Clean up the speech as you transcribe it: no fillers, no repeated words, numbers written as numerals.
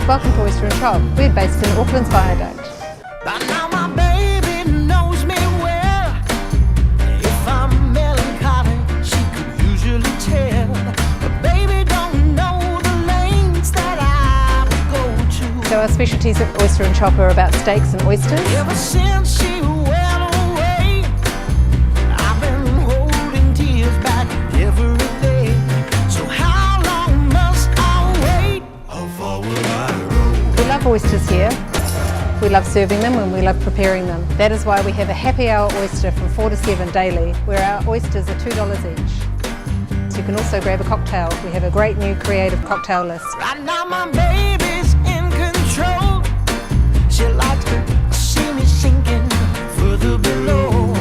Welcome to Oyster Chop. We're based in Auckland's Viaduct. By now my baby knows me well. If I'm melancholy, she could usually tell. But baby don't know the lanes that I would go to. So our specialties at Oyster Chop are about steaks and oysters. Ever since she went away, I've been holding tears back every day. So how long must I wait? How far will I roll? We love oysters here. We love serving them and we love preparing them. That is why we have a happy hour oyster from 4 to 7 daily, where our oysters are $2 each. So you can also grab a cocktail. We have a great new creative cocktail list. Right now my baby's in control. She likes to see me sinking further below.